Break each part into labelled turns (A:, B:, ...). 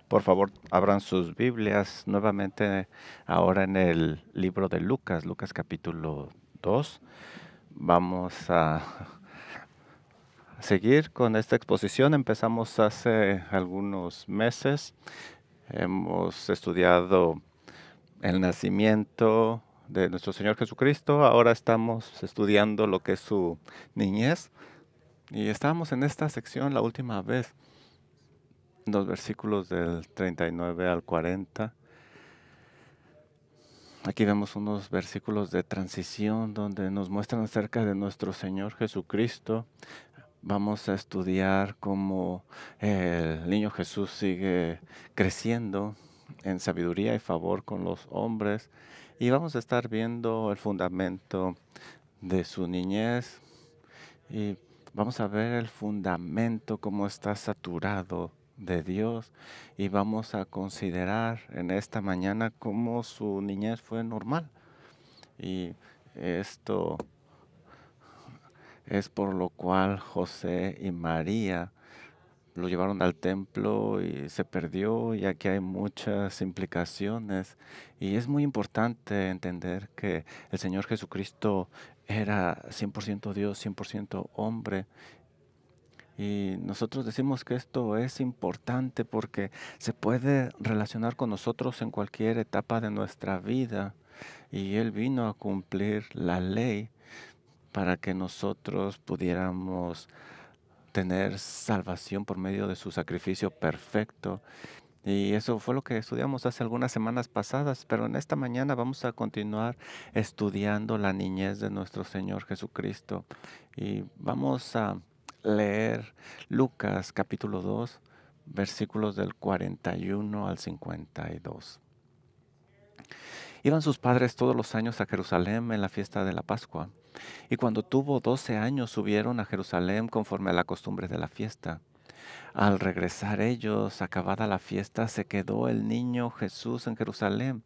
A: Por favor, abran sus Biblias nuevamente ahora en el libro de Lucas, Lucas capítulo 2. Vamos a seguir con esta exposición. Empezamos hace algunos meses. Hemos estudiado el nacimiento de nuestro Señor Jesucristo. Ahora estamos estudiando lo que es su niñez. Y estábamos en esta sección la última vez, los versículos del 39 al 40. Aquí vemos unos versículos de transición donde nos muestran acerca de nuestro Señor Jesucristo. Vamos a estudiar cómo el niño Jesús sigue creciendo en sabiduría y favor con los hombres. Y vamos a estar viendo el fundamento de su niñez. Y vamos a ver el fundamento, cómo está saturado de Dios. Y vamos a considerar en esta mañana cómo su niñez fue normal. Y esto es por lo cual José y María lo llevaron al templo y se perdió, y aquí hay muchas implicaciones. Y es muy importante entender que el Señor Jesucristo era 100% Dios, 100% hombre. Y nosotros decimos que esto es importante porque se puede relacionar con nosotros en cualquier etapa de nuestra vida. Y Él vino a cumplir la ley para que nosotros pudiéramos tener salvación por medio de su sacrificio perfecto. Y eso fue lo que estudiamos hace algunas semanas pasadas, pero en esta mañana vamos a continuar estudiando la niñez de nuestro Señor Jesucristo. Y vamos a leer Lucas capítulo 2, versículos del 41 al 52. Iban sus padres todos los años a Jerusalén en la fiesta de la Pascua, y cuando tuvo 12 años subieron a Jerusalén conforme a la costumbre de la fiesta. Al regresar ellos, acabada la fiesta, se quedó el niño Jesús en Jerusalén,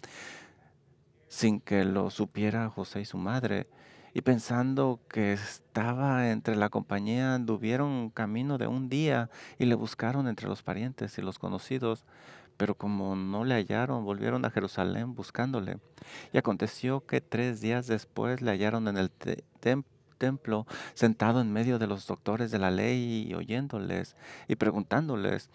A: sin que lo supiera José y su madre. Y pensando que estaba entre la compañía, anduvieron camino de un día y le buscaron entre los parientes y los conocidos. Pero como no le hallaron, volvieron a Jerusalén buscándole. Y aconteció que 3 días después le hallaron en el templo, sentado en medio de los doctores de la ley y oyéndoles y preguntándoles.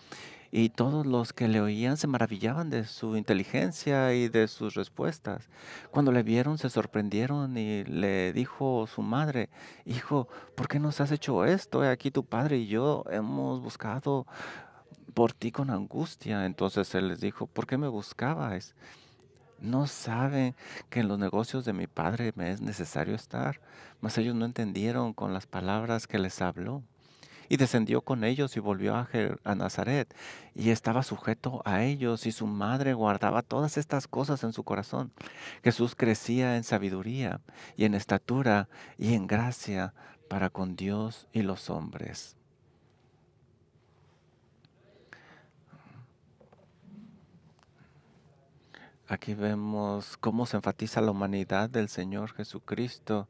A: Y todos los que le oían se maravillaban de su inteligencia y de sus respuestas. Cuando le vieron se sorprendieron, y le dijo su madre: Hijo, ¿por qué nos has hecho esto? He aquí tu padre y yo hemos buscado por ti con angustia. Entonces él les dijo: ¿Por qué me buscabais? ¿No saben que en los negocios de mi padre me es necesario estar? Mas ellos no entendieron con las palabras que les habló. Y descendió con ellos y volvió a Nazaret, y estaba sujeto a ellos, y su madre guardaba todas estas cosas en su corazón. Jesús crecía en sabiduría y en estatura y en gracia para con Dios y los hombres. Aquí vemos cómo se enfatiza la humanidad del Señor Jesucristo,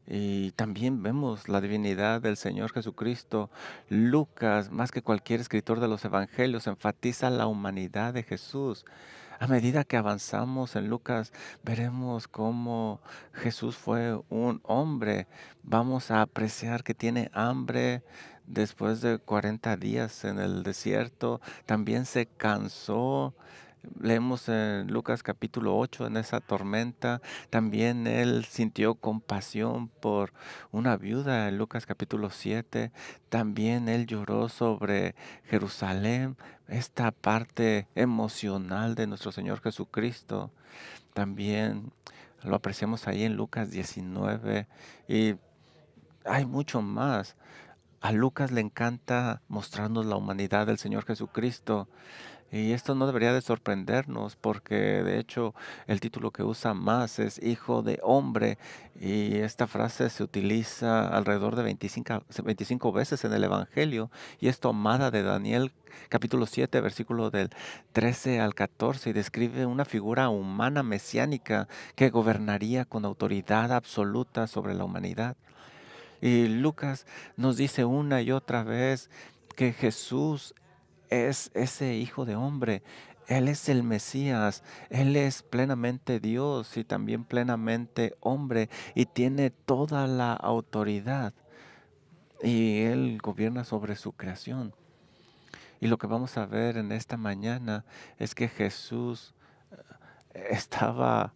A: y también vemos la divinidad del Señor Jesucristo. Lucas, más que cualquier escritor de los evangelios, enfatiza la humanidad de Jesús. A medida que avanzamos en Lucas, veremos cómo Jesús fue un hombre. Vamos a apreciar que tiene hambre después de 40 días en el desierto. También se cansó. Leemos en Lucas capítulo 8, en esa tormenta. También él sintió compasión por una viuda en Lucas capítulo 7. También él lloró sobre Jerusalén, esta parte emocional de nuestro Señor Jesucristo. También lo apreciamos ahí en Lucas 19, y hay mucho más. A Lucas le encanta mostrarnos la humanidad del Señor Jesucristo. Y esto no debería de sorprendernos, porque de hecho el título que usa más es Hijo de Hombre, y esta frase se utiliza alrededor de 25 veces en el Evangelio, y es tomada de Daniel capítulo 7, versículo del 13 al 14, y describe una figura humana mesiánica que gobernaría con autoridad absoluta sobre la humanidad. Y Lucas nos dice una y otra vez que Jesús es ese Hijo de Hombre. Él es el Mesías, Él es plenamente Dios y también plenamente hombre y tiene toda la autoridad y Él gobierna sobre su creación. Y lo que vamos a ver en esta mañana es que Jesús estaba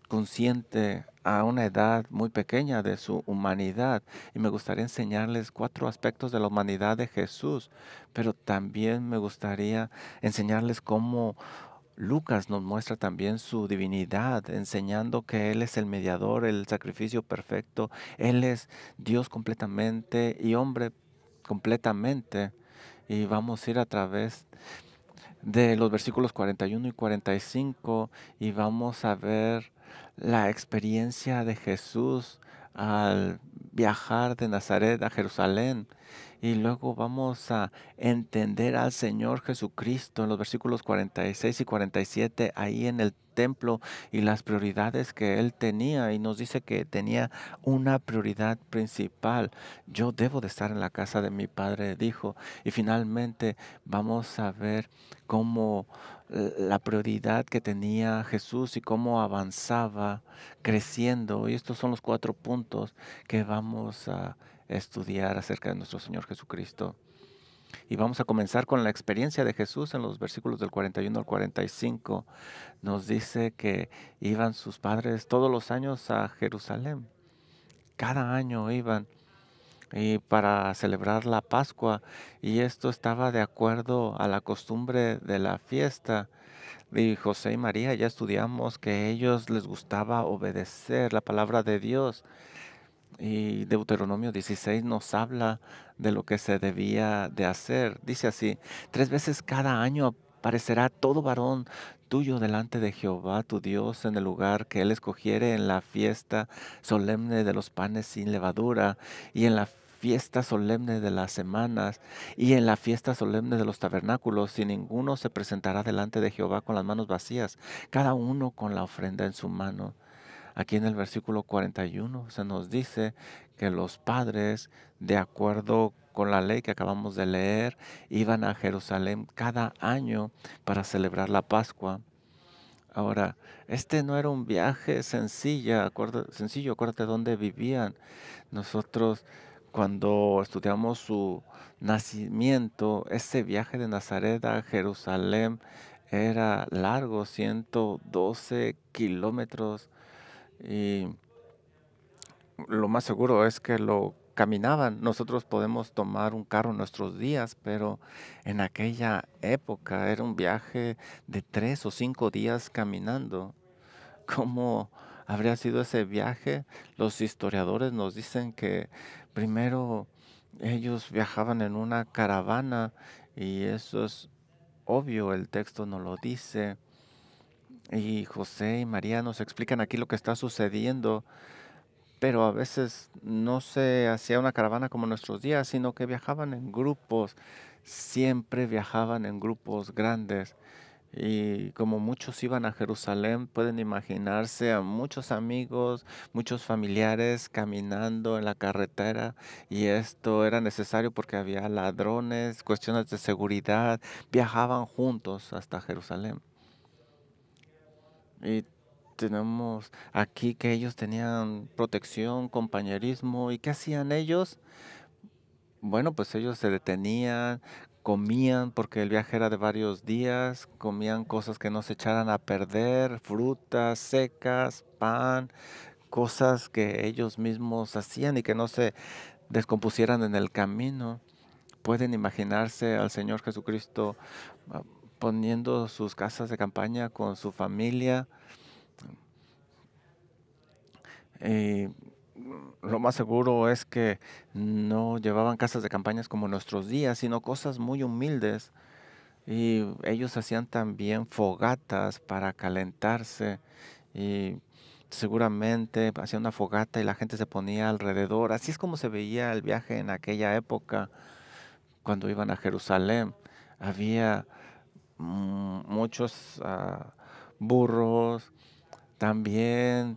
A: consciente a una edad muy pequeña de su humanidad y me gustaría enseñarles 4 aspectos de la humanidad de Jesús, pero también me gustaría enseñarles cómo Lucas nos muestra también su divinidad, enseñando que Él es el mediador, el sacrificio perfecto, Él es Dios completamente y hombre completamente. Y vamos a ir a través de los versículos 41 y 45 y vamos a ver la experiencia de Jesús al viajar de Nazaret a Jerusalén. Y luego vamos a entender al Señor Jesucristo en los versículos 46 y 47 ahí en el templo y las prioridades que Él tenía. Y nos dice que tenía una prioridad principal. Yo debo de estar en la casa de mi Padre, dijo. Y finalmente vamos a ver cómo la prioridad que tenía Jesús y cómo avanzaba creciendo. Y estos son los 4 puntos que vamos a estudiar acerca de nuestro Señor Jesucristo. Y vamos a comenzar con la experiencia de Jesús en los versículos del 41 al 45. Nos dice que iban sus padres todos los años a Jerusalén. Cada año iban y para celebrar la Pascua, y esto estaba de acuerdo a la costumbre de la fiesta. Y José y María ya estudiamos que a ellos les gustaba obedecer la palabra de Dios. Y Deuteronomio 16 nos habla de lo que se debía de hacer. Dice así: 3 veces cada año aparecerá todo varón tuyo delante de Jehová tu Dios en el lugar que él escogiere, en la fiesta solemne de los panes sin levadura, y en la fiesta solemne de las semanas, y en la fiesta solemne de los tabernáculos, y ninguno se presentará delante de Jehová con las manos vacías, cada uno con la ofrenda en su mano. Aquí en el versículo 41 se nos dice que los padres, de acuerdo con la ley que acabamos de leer, iban a Jerusalén cada año para celebrar la Pascua. Ahora, este no era un viaje sencillo, acuérdate dónde vivían. Nosotros, cuando estudiamos su nacimiento, ese viaje de Nazaret a Jerusalén era largo, 112 kilómetros, y lo más seguro es que lo caminaban. Nosotros podemos tomar un carro en nuestros días, pero en aquella época era un viaje de 3 o 5 días caminando. ¿Cómo habría sido ese viaje? Los historiadores nos dicen que primero ellos viajaban en una caravana, y eso es obvio, el texto nos lo dice. Y José y María nos explican aquí lo que está sucediendo, pero a veces no se hacía una caravana como en nuestros días, sino que viajaban en grupos, siempre viajaban en grupos grandes. Y como muchos iban a Jerusalén, pueden imaginarse a muchos amigos, muchos familiares caminando en la carretera, y esto era necesario porque había ladrones, cuestiones de seguridad, viajaban juntos hasta Jerusalén. Y tenemos aquí que ellos tenían protección, compañerismo. ¿Y qué hacían ellos? Bueno, pues ellos se detenían, comían, porque el viaje era de varios días, comían cosas que no se echaran a perder, frutas secas, pan, cosas que ellos mismos hacían y que no se descompusieran en el camino. Pueden imaginarse al Señor Jesucristo ah, poniendo sus casas de campaña con su familia. Y lo más seguro es que no llevaban casas de campañas como en nuestros días, sino cosas muy humildes. Y ellos hacían también fogatas para calentarse. Y seguramente hacían una fogata y la gente se ponía alrededor. Así es como se veía el viaje en aquella época cuando iban a Jerusalén. Había muchos burros, también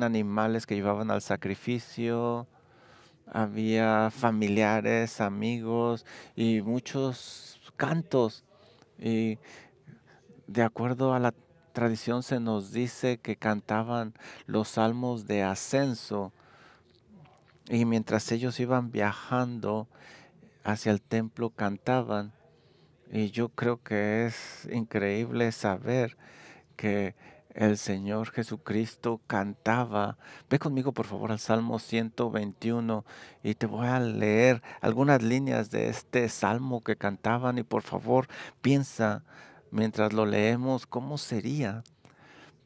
A: animales que llevaban al sacrificio. Había familiares, amigos y muchos cantos. Y de acuerdo a la tradición se nos dice que cantaban los salmos de ascenso y mientras ellos iban viajando hacia el templo cantaban. Y yo creo que es increíble saber que el Señor Jesucristo cantaba. Ve conmigo por favor al Salmo 121 y te voy a leer algunas líneas de este salmo que cantaban y por favor piensa mientras lo leemos cómo sería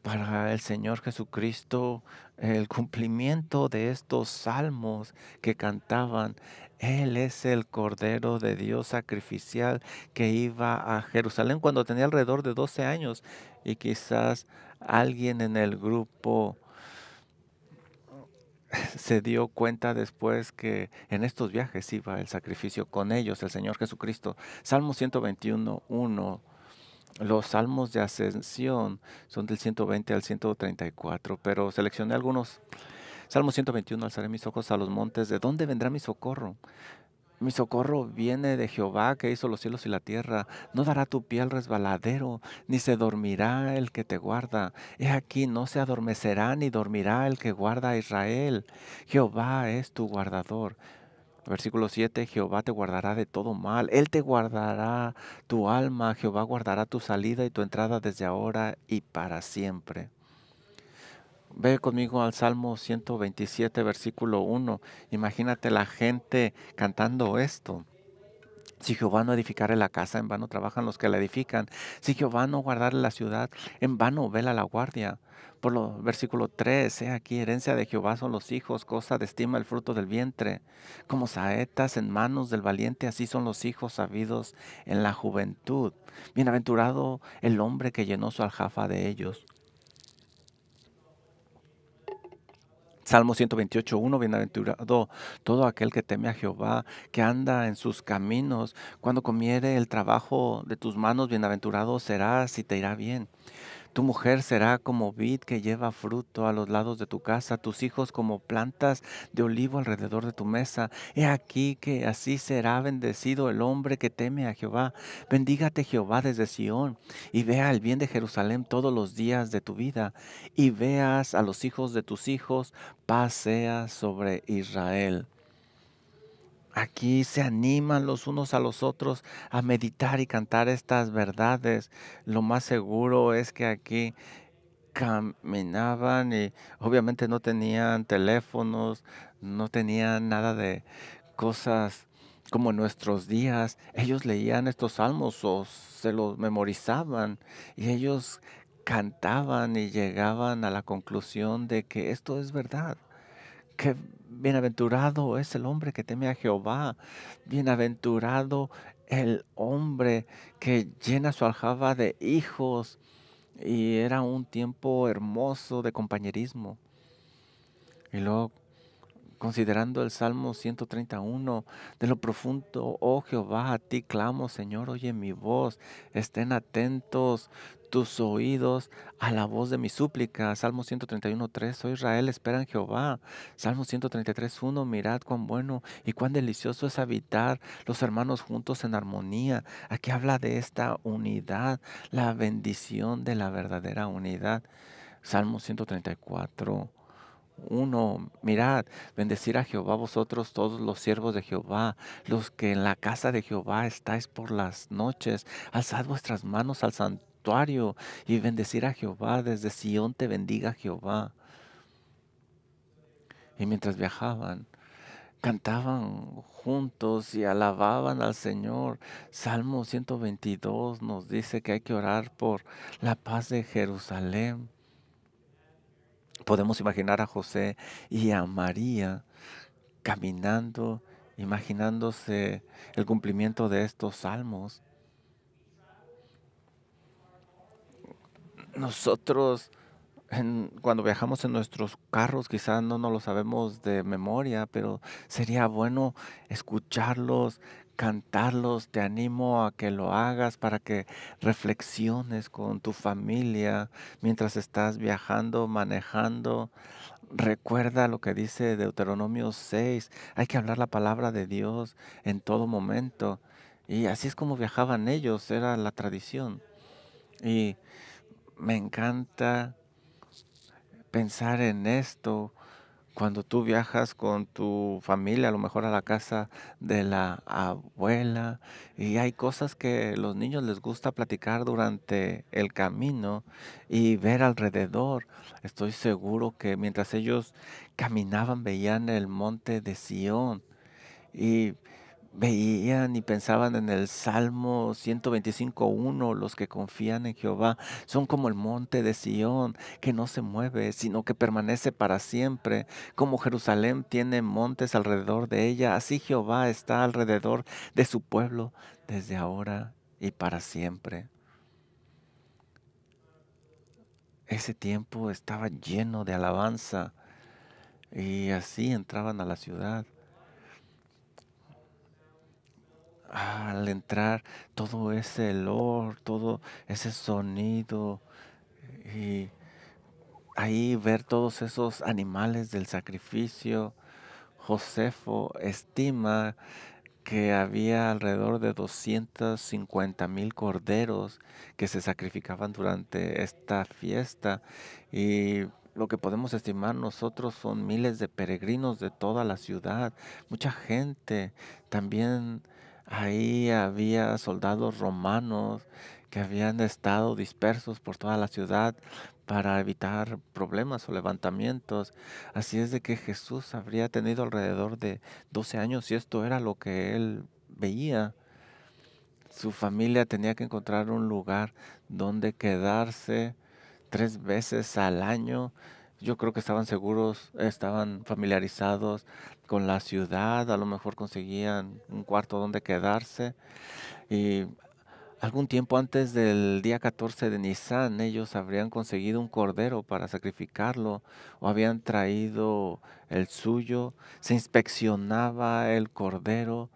A: para el Señor Jesucristo el cumplimiento de estos salmos que cantaban. Él es el Cordero de Dios sacrificial que iba a Jerusalén cuando tenía alrededor de 12 años y quizás alguien en el grupo se dio cuenta después que en estos viajes iba el sacrificio con ellos, el Señor Jesucristo. Salmo 121, 1. Los salmos de ascensión son del 120 al 134, pero seleccioné algunos. Salmo 121, alzaré mis ojos a los montes. ¿De dónde vendrá mi socorro? Mi socorro viene de Jehová que hizo los cielos y la tierra. No dará tu pie al resbaladero, ni se dormirá el que te guarda. He aquí, no se adormecerá ni dormirá el que guarda a Israel. Jehová es tu guardador. Versículo 7, Jehová te guardará de todo mal, Él te guardará tu alma, Jehová guardará tu salida y tu entrada desde ahora y para siempre. Ve conmigo al Salmo 127, versículo 1. Imagínate la gente cantando esto. Si Jehová no edificare la casa, en vano trabajan los que la edifican. Si Jehová no guardare la ciudad, en vano vela la guardia. Por lo versículo 3, he aquí, herencia de Jehová son los hijos, cosa de estima el fruto del vientre. Como saetas en manos del valiente, así son los hijos sabidos en la juventud. Bienaventurado el hombre que llenó su aljafa de ellos. Salmo 128, 1, bienaventurado todo aquel que teme a Jehová, que anda en sus caminos. Cuando comiere el trabajo de tus manos, bienaventurado serás y te irá bien. Tu mujer será como vid que lleva fruto a los lados de tu casa, tus hijos como plantas de olivo alrededor de tu mesa. He aquí que así será bendecido el hombre que teme a Jehová. Bendígate Jehová desde Sión, y vea el bien de Jerusalén todos los días de tu vida, y veas a los hijos de tus hijos, paz sea sobre Israel. Aquí se animan los unos a los otros a meditar y cantar estas verdades. Lo más seguro es que aquí caminaban y obviamente no tenían teléfonos, no tenían nada de cosas como en nuestros días. Ellos leían estos salmos o se los memorizaban y ellos cantaban y llegaban a la conclusión de que esto es verdad. Que bienaventurado es el hombre que teme a Jehová. Bienaventurado el hombre que llena su aljaba de hijos. Y era un tiempo hermoso de compañerismo. Y luego, considerando el Salmo 131, de lo profundo, oh Jehová, a ti clamo, Señor, oye mi voz, estén atentos tus oídos a la voz de mi súplica. Salmo 131:3, oh Israel, espera en Jehová. Salmo 133:1, mirad cuán bueno y cuán delicioso es habitar los hermanos juntos en armonía. Aquí habla de esta unidad, la bendición de la verdadera unidad. Salmo 134:1, mirad, bendecir a Jehová vosotros todos los siervos de Jehová, los que en la casa de Jehová estáis por las noches, alzad vuestras manos al santuario y bendecir a Jehová, desde Sión te bendiga Jehová. Y mientras viajaban, cantaban juntos y alababan al Señor. Salmo 122 nos dice que hay que orar por la paz de Jerusalén. Podemos imaginar a José y a María caminando, imaginándose el cumplimiento de estos salmos. Nosotros, cuando viajamos en nuestros carros, quizás no nos lo sabemos de memoria, pero sería bueno escucharlos, cantarlos. Te animo a que lo hagas para que reflexiones con tu familia mientras estás viajando, manejando. Recuerda lo que dice Deuteronomio 6. Hay que hablar la palabra de Dios en todo momento. Y así es como viajaban ellos, era la tradición. Y me encanta pensar en esto cuando tú viajas con tu familia, a lo mejor a la casa de la abuela, y hay cosas que los niños les gusta platicar durante el camino y ver alrededor. Estoy seguro que mientras ellos caminaban veían el monte de Sión y veían y pensaban en el Salmo 125:1, los que confían en Jehová son como el monte de Sión, que no se mueve, sino que permanece para siempre. Como Jerusalén tiene montes alrededor de ella, así Jehová está alrededor de su pueblo desde ahora y para siempre. Ese tiempo estaba lleno de alabanza y así entraban a la ciudad. Al entrar, todo ese olor, todo ese sonido y ahí ver todos esos animales del sacrificio. Josefo estima que había alrededor de 250,000 corderos que se sacrificaban durante esta fiesta, y lo que podemos estimar nosotros son miles de peregrinos de toda la ciudad, mucha gente. También ahí había soldados romanos que habían estado dispersos por toda la ciudad para evitar problemas o levantamientos. Así es de que Jesús habría tenido alrededor de 12 años y esto era lo que él veía. Su familia tenía que encontrar un lugar donde quedarse 3 veces al año. Yo creo que estaban seguros, estaban familiarizados con la ciudad, a lo mejor conseguían un cuarto donde quedarse. Y algún tiempo antes del día 14 de Nisan, ellos habrían conseguido un cordero para sacrificarlo o habían traído el suyo. Se inspeccionaba el cordero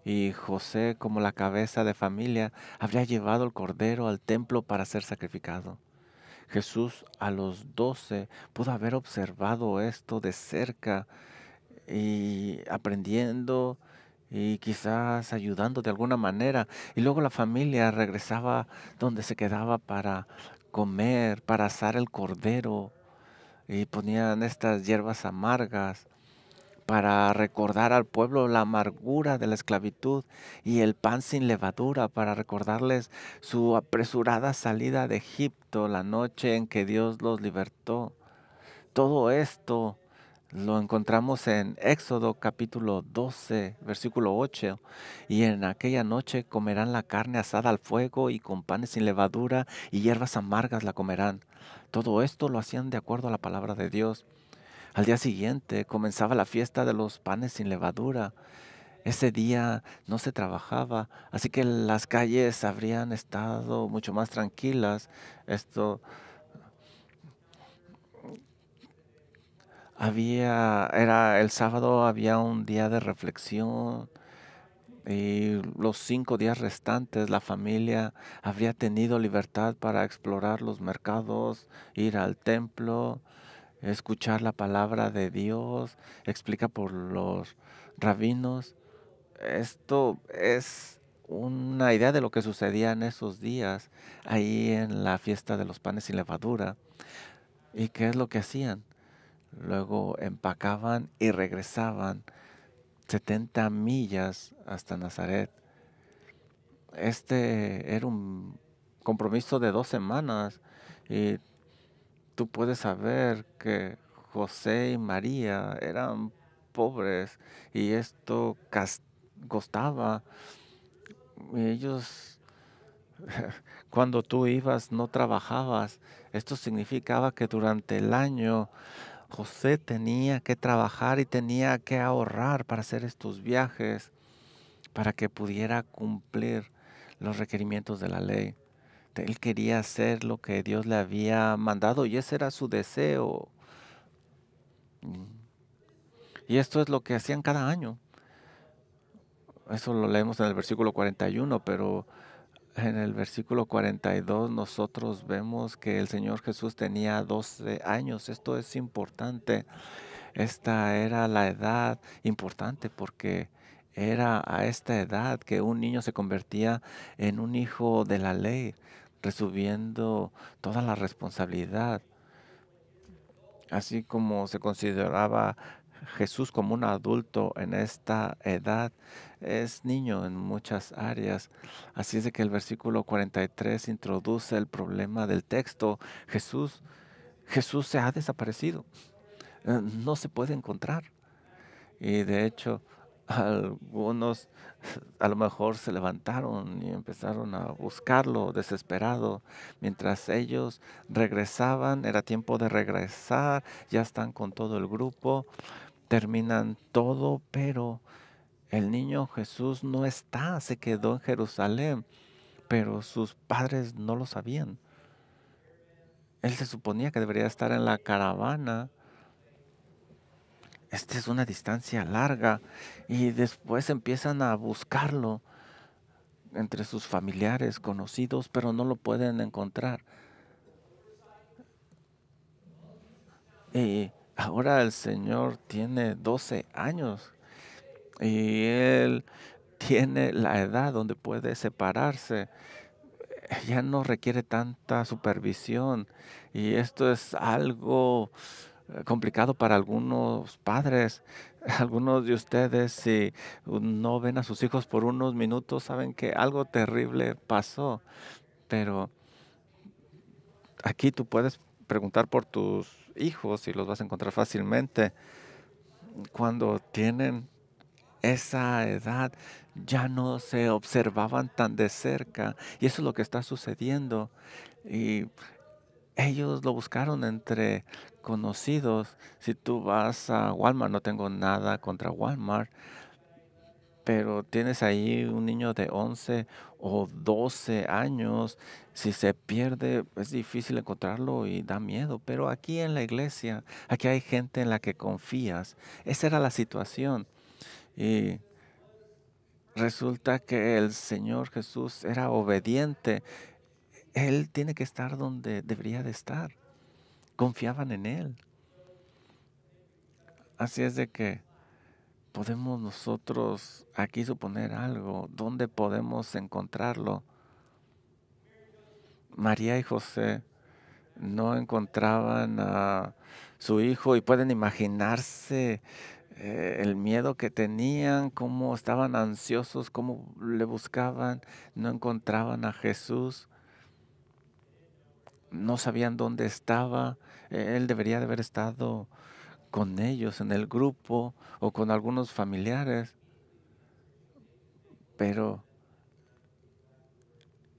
A: y José, como la cabeza de familia, habría llevado el cordero al templo para ser sacrificado. Jesús a los 12 pudo haber observado esto de cerca y aprendiendo y quizás ayudando de alguna manera. Y luego la familia regresaba donde se quedaba para comer, para asar el cordero, y ponían estas hierbas amargas para recordar al pueblo la amargura de la esclavitud, y el pan sin levadura para recordarles su apresurada salida de Egipto, la noche en que Dios los libertó. Todo esto lo encontramos en Éxodo capítulo 12, versículo 8. Y en aquella noche comerán la carne asada al fuego y con panes sin levadura y hierbas amargas la comerán. Todo esto lo hacían de acuerdo a la palabra de Dios. Al día siguiente comenzaba la fiesta de los panes sin levadura. Ese día no se trabajaba, así que las calles habrían estado mucho más tranquilas. Esto era el sábado, había un día de reflexión, y los 5 días restantes la familia habría tenido libertad para explorar los mercados, ir al templo, escuchar la palabra de Dios, explica por los rabinos. Esto es una idea de lo que sucedía en esos días, ahí en la fiesta de los panes sin levadura. ¿Y qué es lo que hacían? Luego empacaban y regresaban 70 millas hasta Nazaret. Este era un compromiso de 2 semanas, y tú puedes saber que José y María eran pobres y esto costaba. Y ellos, cuando tú ibas, no trabajabas. Esto significaba que durante el año José tenía que trabajar y tenía que ahorrar para hacer estos viajes, para que pudiera cumplir los requerimientos de la ley. Él quería hacer lo que Dios le había mandado y ese era su deseo. Mm. Y esto es lo que hacían cada año. Eso lo leemos en el versículo 41, pero en el versículo 42 nosotros vemos que el Señor Jesús tenía 12 años. Esto es importante. Esta era la edad importante porque Era a esta edad que un niño se convertía en un hijo de la ley, recibiendo toda la responsabilidad. Así como se consideraba Jesús como un adulto en esta edad, es niño en muchas áreas. Así es de que el versículo 43 introduce el problema del texto. Jesús, Jesús se ha desaparecido. No se puede encontrar. Y de hecho, algunos a lo mejor se levantaron y empezaron a buscarlo desesperado. Mientras ellos regresaban, era tiempo de regresar, ya están con todo el grupo, terminan todo, pero el niño Jesús no está, se quedó en Jerusalén, pero sus padres no lo sabían. Él se suponía que debería estar en la caravana. Esta es una distancia larga y después empiezan a buscarlo entre sus familiares, conocidos, pero no lo pueden encontrar. Y ahora el Señor tiene 12 años y Él tiene la edad donde puede separarse. Ya no requiere tanta supervisión y esto es algo complicado para algunos padres. Algunos de ustedes, si no ven a sus hijos por unos minutos, saben que algo terrible pasó. Pero aquí tú puedes preguntar por tus hijos y los vas a encontrar fácilmente. Cuando tienen esa edad, ya no se observaban tan de cerca. Y eso es lo que está sucediendo. Y ellos lo buscaron entre conocidos. Si tú vas a Walmart, no tengo nada contra Walmart, pero tienes ahí un niño de 11 o 12 años, si se pierde es difícil encontrarlo y da miedo, pero aquí en la iglesia, aquí hay gente en la que confías. Esa era la situación y resulta que el Señor Jesús era obediente. Él tiene que estar donde debería de estar. Confiaban en Él. Así es de que podemos nosotros aquí suponer algo. ¿Dónde podemos encontrarlo? María y José no encontraban a su hijo y pueden imaginarse el miedo que tenían, cómo estaban ansiosos, cómo le buscaban, no encontraban a Jesús, no sabían dónde estaba. Él debería de haber estado con ellos en el grupo o con algunos familiares, pero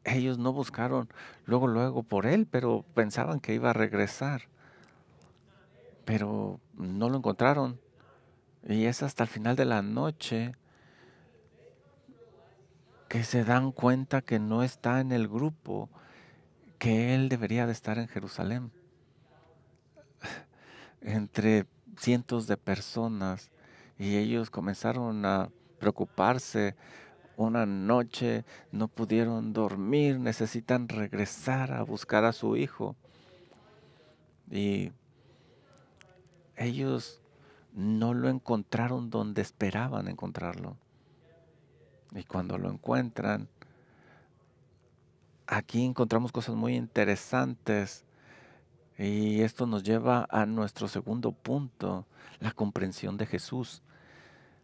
A: ellos no buscaron luego por él, pero pensaban que iba a regresar, pero no lo encontraron. Y es hasta el final de la noche que se dan cuenta que no está en el grupo, que él debería de estar en Jerusalén, entre cientos de personas. Y ellos comenzaron a preocuparse. Una noche no pudieron dormir, necesitan regresar a buscar a su hijo. Y ellos no lo encontraron donde esperaban encontrarlo. Y cuando lo encuentran, aquí encontramos cosas muy interesantes y esto nos lleva a nuestro segundo punto, la comprensión de Jesús.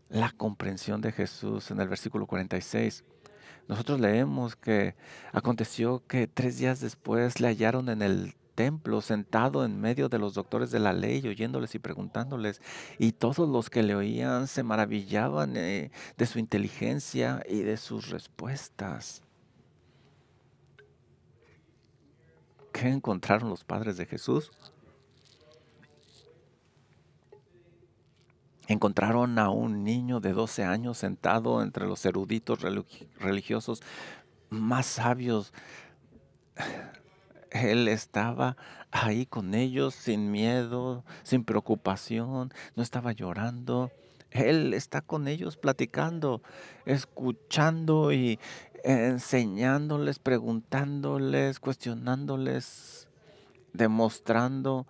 A: La comprensión de Jesús en el versículo 46. Nosotros leemos que aconteció que 3 días después le hallaron en el templo sentado en medio de los doctores de la ley, oyéndoles y preguntándoles, y todos los que le oían se maravillaban de su inteligencia y de sus respuestas. ¿Qué encontraron los padres de Jesús? Encontraron a un niño de 12 años sentado entre los eruditos religiosos más sabios. Él estaba ahí con ellos sin miedo, sin preocupación, no estaba llorando. Él está con ellos platicando, escuchando y enseñándoles, preguntándoles, cuestionándoles, demostrando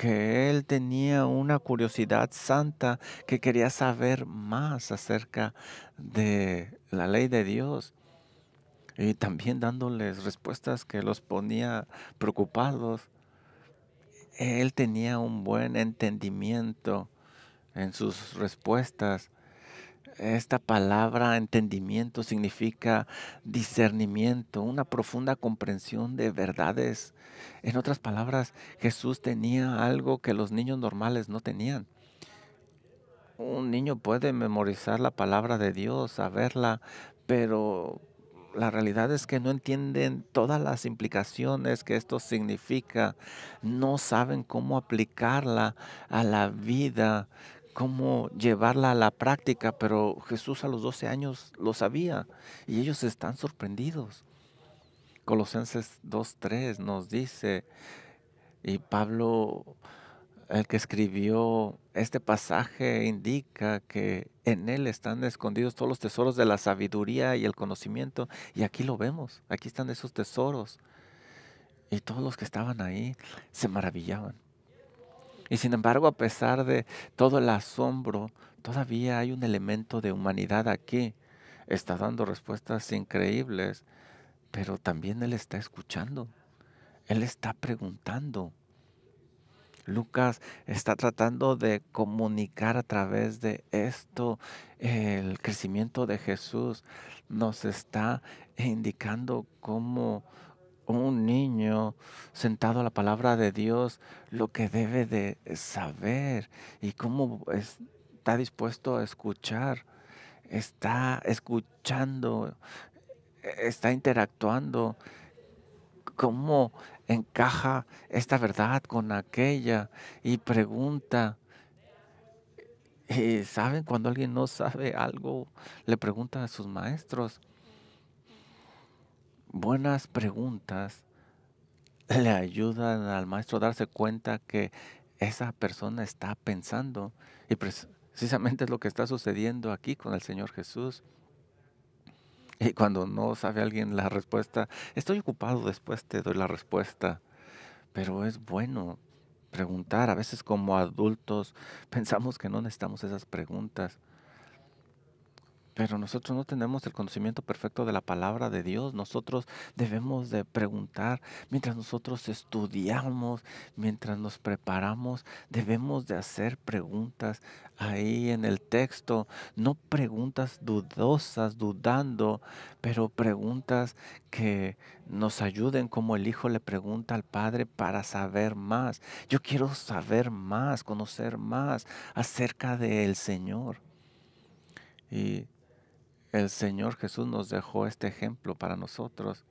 A: que él tenía una curiosidad santa, que quería saber más acerca de la ley de Dios y también dándoles respuestas que los ponía preocupados. Él tenía un buen entendimiento en sus respuestas. Esta palabra entendimiento significa discernimiento, una profunda comprensión de verdades. En otras palabras, Jesús tenía algo que los niños normales no tenían. Un niño puede memorizar la palabra de Dios, saberla, pero la realidad es que no entienden todas las implicaciones que esto significa, no saben cómo aplicarla a la vida, cómo llevarla a la práctica, pero Jesús a los 12 años lo sabía y ellos están sorprendidos. Colosenses 2:3 nos dice, y Pablo, el que escribió este pasaje, indica que en él están escondidos todos los tesoros de la sabiduría y el conocimiento. Y aquí lo vemos, aquí están esos tesoros. Y todos los que estaban ahí se maravillaban. Y sin embargo, a pesar de todo el asombro, todavía hay un elemento de humanidad aquí. Está dando respuestas increíbles, pero también él está escuchando. Él está preguntando. Lucas está tratando de comunicar a través de esto el crecimiento de Jesús. Nos está indicando cómo un niño sentado a la palabra de Dios lo que debe de saber y cómo está dispuesto a escuchar. Está escuchando, está interactuando, cómo encaja esta verdad con aquella y pregunta. Y saben, cuando alguien no sabe algo, le pregunta a sus maestros. Buenas preguntas le ayudan al maestro a darse cuenta que esa persona está pensando. Y precisamente es lo que está sucediendo aquí con el Señor Jesús. Y cuando no sabe alguien la respuesta, estoy ocupado, después te doy la respuesta. Pero es bueno preguntar. A veces como adultos pensamos que no necesitamos esas preguntas. Pero nosotros no tenemos el conocimiento perfecto de la palabra de Dios. Nosotros debemos de preguntar. Mientras nosotros estudiamos, mientras nos preparamos, debemos de hacer preguntas ahí en el texto. No preguntas dudosas, dudando, pero preguntas que nos ayuden como el hijo le pregunta al padre para saber más. Yo quiero saber más, conocer más acerca del Señor. Y el Señor Jesús nos dejó este ejemplo para nosotros.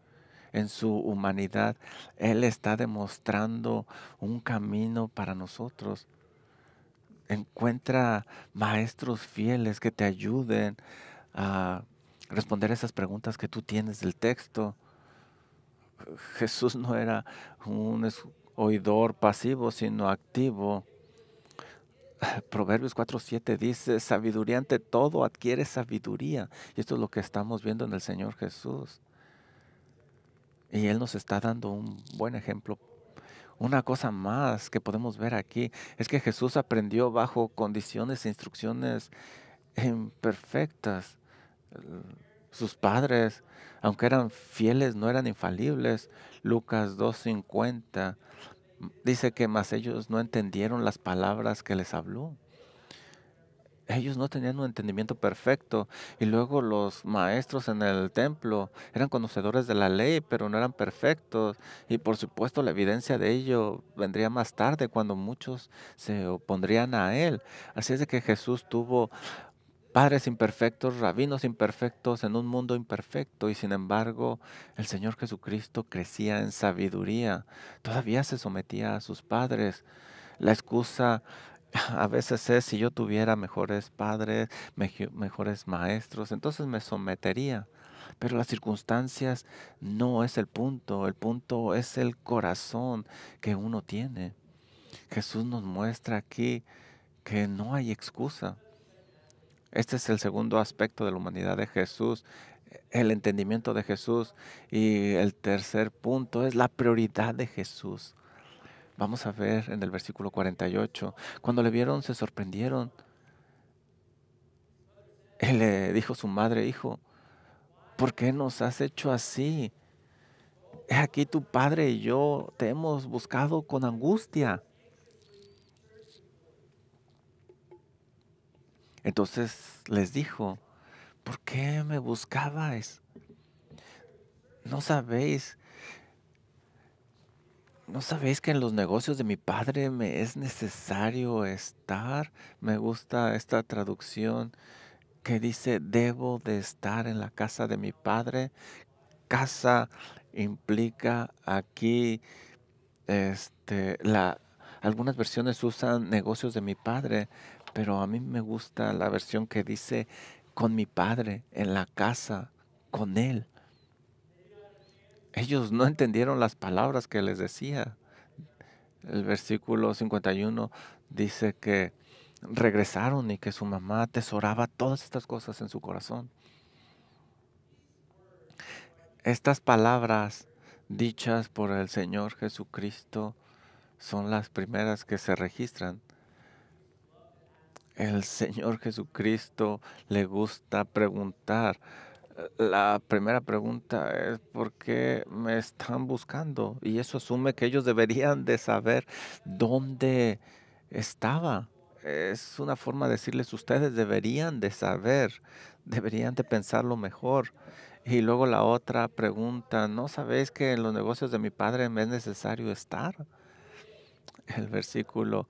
A: En su humanidad, Él está demostrando un camino para nosotros. Encuentra maestros fieles que te ayuden a responder esas preguntas que tú tienes del texto. Jesús no era un oidor pasivo, sino activo. Proverbios 4:7 dice, sabiduría ante todo, adquiere sabiduría. Y esto es lo que estamos viendo en el Señor Jesús. Y Él nos está dando un buen ejemplo. Una cosa más que podemos ver aquí es que Jesús aprendió bajo condiciones e instrucciones imperfectas. Sus padres, aunque eran fieles, no eran infalibles. Lucas 2:50 dice que más ellos no entendieron las palabras que les habló. Ellos no tenían un entendimiento perfecto. Y luego los maestros en el templo eran conocedores de la ley, pero no eran perfectos. Y por supuesto la evidencia de ello vendría más tarde cuando muchos se opondrían a él. Así es de que Jesús tuvo padres imperfectos, rabinos imperfectos en un mundo imperfecto. Y sin embargo el Señor Jesucristo crecía en sabiduría. Todavía se sometía a sus padres. La excusa a veces es, si yo tuviera mejores padres, mejores maestros, entonces me sometería. Pero las circunstancias no es el punto es el corazón que uno tiene. Jesús nos muestra aquí que no hay excusa. Este es el segundo aspecto de la humanidad de Jesús, el entendimiento de Jesús. Y el tercer punto es la prioridad de Jesús. Vamos a ver en el versículo 48. Cuando le vieron, se sorprendieron. Él le dijo a su madre: hijo, ¿por qué nos has hecho así? He aquí tu padre y yo te hemos buscado con angustia. Entonces les dijo: ¿por qué me buscabais? ¿No sabéis, no sabéis que en los negocios de mi padre me es necesario estar? Me gusta esta traducción que dice: debo de estar en la casa de mi padre. Casa implica aquí, algunas versiones usan negocios de mi padre, pero a mí me gusta la versión que dice con mi padre, en la casa, con él. Ellos no entendieron las palabras que les decía. El versículo 51 dice que regresaron y que su mamá atesoraba todas estas cosas en su corazón. Estas palabras dichas por el Señor Jesucristo son las primeras que se registran. El Señor Jesucristo le gusta preguntar. La primera pregunta es: ¿por qué me están buscando? Y eso asume que ellos deberían de saber dónde estaba. Es una forma de decirles: ustedes deberían de saber, deberían de pensarlo mejor. Y luego la otra pregunta: ¿no sabéis que en los negocios de mi padre me es necesario estar? El versículo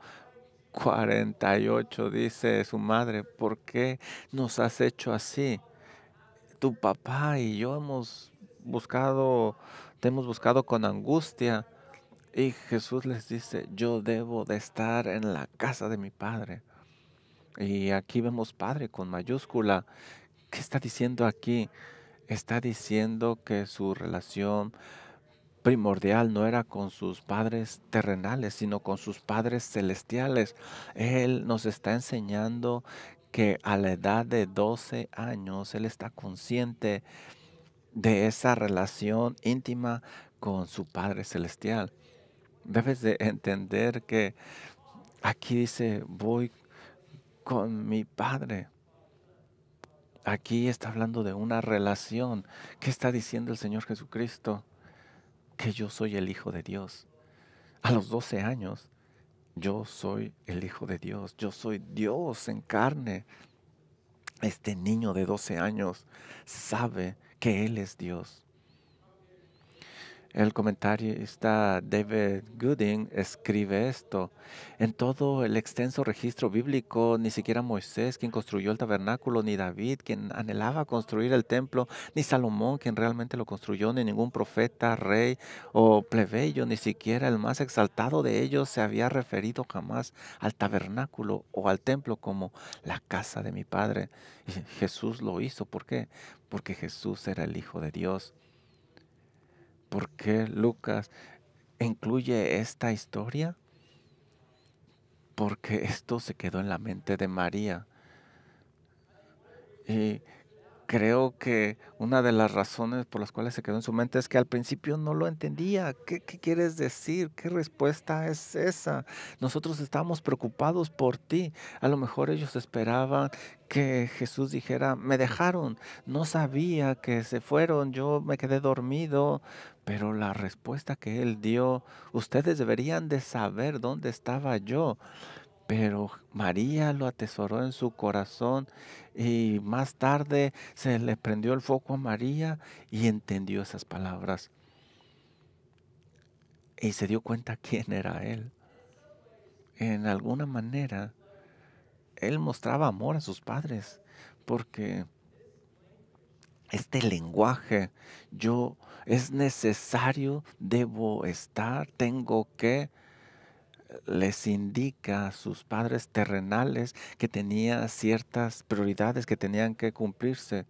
A: 48 dice su madre: ¿por qué nos has hecho así? Tu papá y yo te hemos buscado con angustia. Y Jesús les dice: yo debo de estar en la casa de mi padre. Y aquí vemos padre con mayúscula. ¿Qué está diciendo aquí? Está diciendo que su relación primordial no era con sus padres terrenales, sino con sus padres celestiales. Él nos está enseñando que a la edad de 12 años, Él está consciente de esa relación íntima con su Padre Celestial. Debes de entender que aquí dice: voy con mi Padre. Aquí está hablando de una relación. ¿Qué está diciendo el Señor Jesucristo? Que yo soy el Hijo de Dios. A los 12 años, yo soy el Hijo de Dios. Yo soy Dios en carne. Este niño de 12 años sabe que Él es Dios. El comentarista David Gooding escribe esto: en todo el extenso registro bíblico, ni siquiera Moisés, quien construyó el tabernáculo, ni David, quien anhelaba construir el templo, ni Salomón, quien realmente lo construyó, ni ningún profeta, rey o plebeyo, ni siquiera el más exaltado de ellos se había referido jamás al tabernáculo o al templo como la casa de mi Padre. Y Jesús lo hizo. ¿Por qué? Porque Jesús era el Hijo de Dios. ¿Por qué Lucas incluye esta historia? Porque esto se quedó en la mente de María. Y creo que una de las razones por las cuales se quedó en su mente es que al principio no lo entendía. ¿Qué quieres decir? ¿Qué respuesta es esa? Nosotros estábamos preocupados por ti. A lo mejor ellos esperaban que Jesús dijera: me dejaron, no sabía que se fueron, yo me quedé dormido. Pero la respuesta que él dio: ustedes deberían de saber dónde estaba yo. Pero María lo atesoró en su corazón, y más tarde se le prendió el foco a María y entendió esas palabras y se dio cuenta quién era Él. En alguna manera, Él mostraba amor a sus padres, porque este lenguaje: yo es necesario, debo estar, tengo que, les indica a sus padres terrenales que tenía ciertas prioridades que tenían que cumplirse.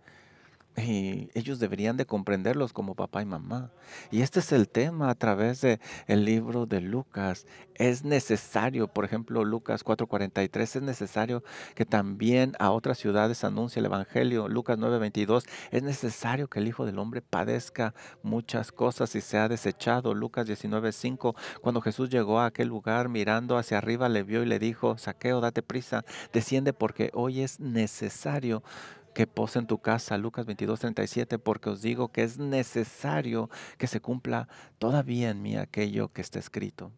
A: Y ellos deberían de comprenderlos como papá y mamá. Y este es el tema a través de el libro de Lucas. Es necesario, por ejemplo, Lucas 4:43, es necesario que también a otras ciudades anuncie el evangelio. Lucas 9:22, es necesario que el Hijo del Hombre padezca muchas cosas y sea desechado. Lucas 19:5, cuando Jesús llegó a aquel lugar, mirando hacia arriba, le vio y le dijo: Zaqueo, date prisa, desciende, porque hoy es necesario que pose en tu casa. Lucas 22:37, porque os digo que es necesario que se cumpla todavía en mí aquello que está escrito.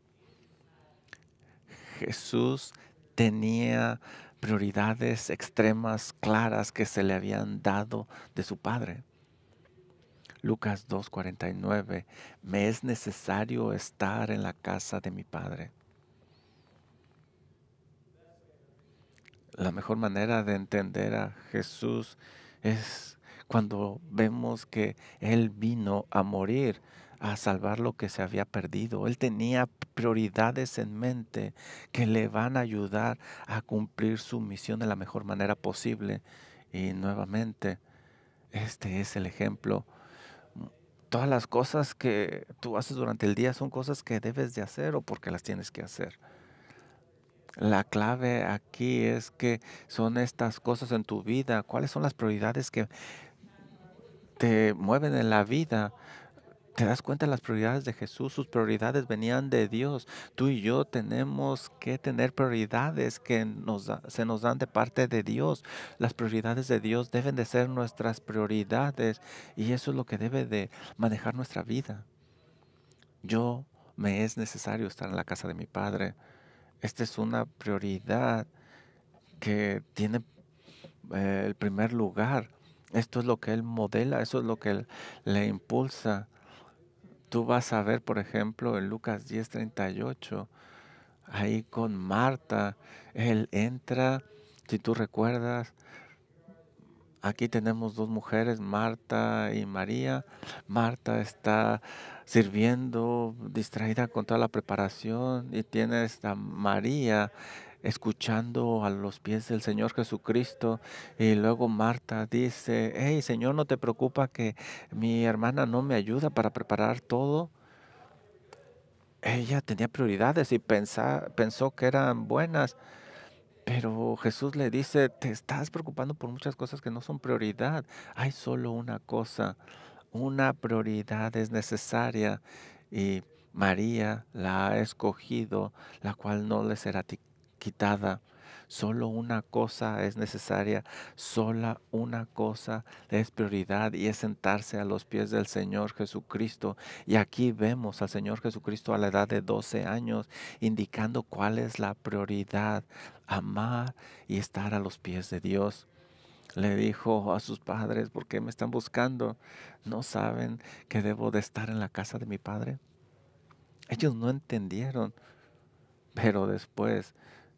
A: Jesús tenía prioridades extremas, claras, que se le habían dado de su Padre. Lucas 2:49, me es necesario estar en la casa de mi Padre. La mejor manera de entender a Jesús es cuando vemos que Él vino a morir, a salvar lo que se había perdido. Él tenía prioridades en mente que le van a ayudar a cumplir su misión de la mejor manera posible. Y nuevamente, este es el ejemplo. Todas las cosas que tú haces durante el día son cosas que debes de hacer o porque las tienes que hacer. La clave aquí es que son estas cosas en tu vida. ¿Cuáles son las prioridades que te mueven en la vida? ¿Te das cuenta de las prioridades de Jesús? Sus prioridades venían de Dios. Tú y yo tenemos que tener prioridades que se nos dan de parte de Dios. Las prioridades de Dios deben de ser nuestras prioridades y eso es lo que debe de manejar nuestra vida. Yo me es necesario estar en la casa de mi Padre. Esta es una prioridad que tiene el primer lugar. Esto es lo que Él modela, eso es lo que Él le impulsa. Tú vas a ver, por ejemplo, en Lucas 10:38, ahí con Marta, Él entra, si tú recuerdas, aquí tenemos dos mujeres, Marta y María. Marta está sirviendo, distraída con toda la preparación, y tiene esta María escuchando a los pies del Señor Jesucristo. Y luego Marta dice: hey, Señor, ¿no te preocupa que mi hermana no me ayuda para preparar todo? Ella tenía prioridades y pensó que eran buenas, pero Jesús le dice: te estás preocupando por muchas cosas que no son prioridad. Hay solo una cosa, una prioridad es necesaria y María la ha escogido, la cual no le será quitada. Solo una cosa es necesaria, sola una cosa es prioridad, y es sentarse a los pies del Señor Jesucristo. Y aquí vemos al Señor Jesucristo a la edad de 12 años indicando cuál es la prioridad: amar y estar a los pies de Dios. Le dijo a sus padres: ¿por qué me están buscando? ¿No saben que debo de estar en la casa de mi Padre? Ellos no entendieron, pero después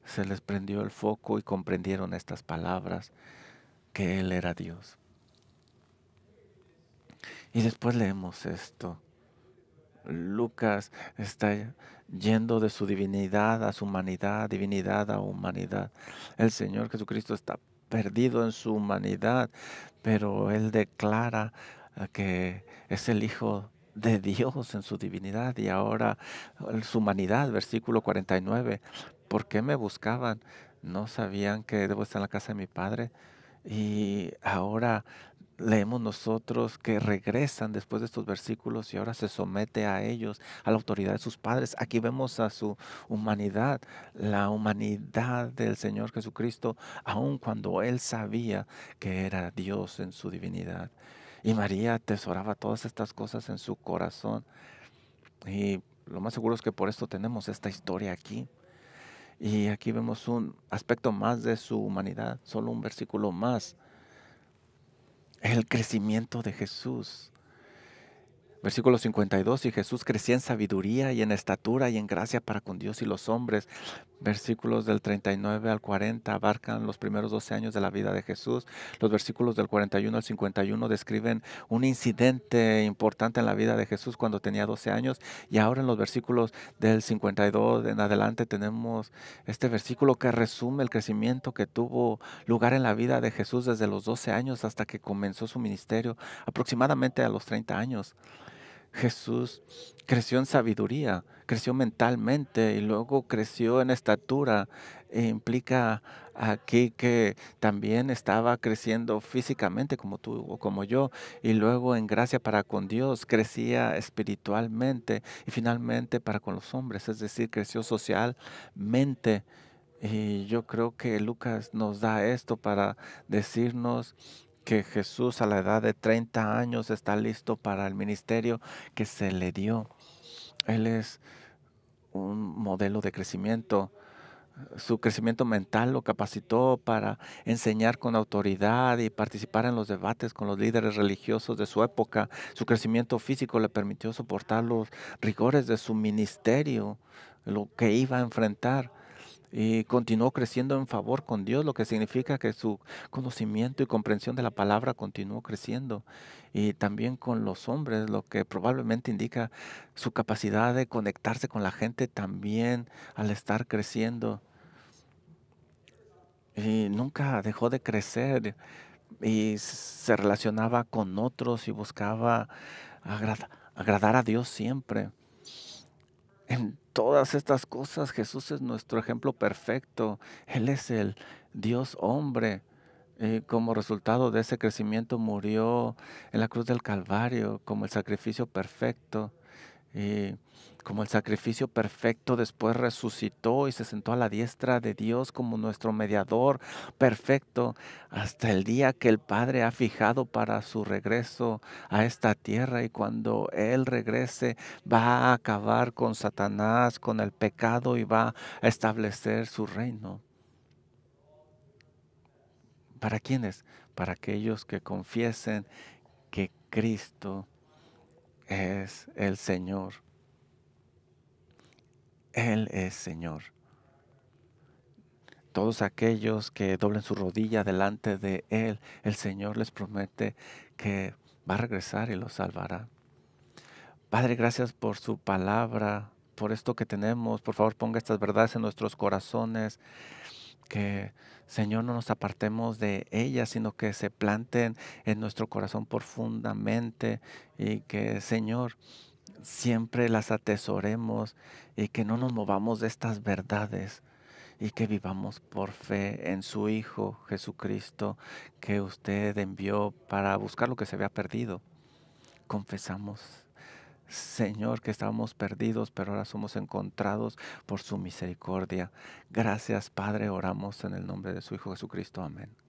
A: se les prendió el foco y comprendieron estas palabras, que Él era Dios. Y después leemos esto. Lucas está yendo de su divinidad a su humanidad, divinidad a humanidad. El Señor Jesucristo está perdido en su humanidad, pero Él declara que es el Hijo de Dios en su divinidad y ahora en su humanidad. Versículo 49. ¿Por qué me buscaban? ¿No sabían que debo estar en la casa de mi Padre? Y ahora leemos nosotros que regresan después de estos versículos y ahora se somete a ellos, a la autoridad de sus padres. Aquí vemos a su humanidad, la humanidad del Señor Jesucristo, aun cuando Él sabía que era Dios en su divinidad. Y María atesoraba todas estas cosas en su corazón. Y lo más seguro es que por esto tenemos esta historia aquí. Y aquí vemos un aspecto más de su humanidad, solo un versículo más. El crecimiento de Jesús. Versículo 52, y Jesús crecía en sabiduría y en estatura y en gracia para con Dios y los hombres. Versículos del 39 al 40 abarcan los primeros 12 años de la vida de Jesús. Los versículos del 41 al 51 describen un incidente importante en la vida de Jesús cuando tenía 12 años. Y ahora en los versículos del 52 en adelante tenemos este versículo que resume el crecimiento que tuvo lugar en la vida de Jesús desde los 12 años hasta que comenzó su ministerio, aproximadamente a los 30 años. Jesús creció en sabiduría, creció mentalmente y luego creció en estatura. Implica aquí que también estaba creciendo físicamente como tú o como yo, y luego en gracia para con Dios, crecía espiritualmente y finalmente para con los hombres, es decir, creció socialmente. Y yo creo que Lucas nos da esto para decirnos que Jesús a la edad de 30 años está listo para el ministerio que se le dio. Él es un modelo de crecimiento. Su crecimiento mental lo capacitó para enseñar con autoridad y participar en los debates con los líderes religiosos de su época. Su crecimiento físico le permitió soportar los rigores de su ministerio, lo que iba a enfrentar. Y continuó creciendo en favor con Dios, lo que significa que su conocimiento y comprensión de la palabra continuó creciendo. Y también con los hombres, lo que probablemente indica su capacidad de conectarse con la gente también al estar creciendo. Y nunca dejó de crecer y se relacionaba con otros y buscaba agradar a Dios siempre. En todas estas cosas Jesús es nuestro ejemplo perfecto. Él es el Dios hombre. Como resultado de ese crecimiento murió en la cruz del Calvario como el sacrificio perfecto. Y como el sacrificio perfecto, después resucitó y se sentó a la diestra de Dios como nuestro mediador perfecto hasta el día que el Padre ha fijado para su regreso a esta tierra. Y cuando Él regrese, va a acabar con Satanás, con el pecado, y va a establecer su reino. ¿Para quiénes? Para aquellos que confiesen que Cristo es el Señor. Él es Señor. Todos aquellos que doblen su rodilla delante de Él, el Señor les promete que va a regresar y los salvará. Padre, gracias por su palabra, por esto que tenemos. Por favor, ponga estas verdades en nuestros corazones, que Señor no nos apartemos de ellas, sino que se planten en nuestro corazón profundamente y que Señor siempre las atesoremos y que no nos movamos de estas verdades y que vivamos por fe en su Hijo Jesucristo que usted envió para buscar lo que se había perdido. Confesamos, Señor, que estábamos perdidos, pero ahora somos encontrados por su misericordia. Gracias, Padre, oramos en el nombre de su Hijo Jesucristo. Amén.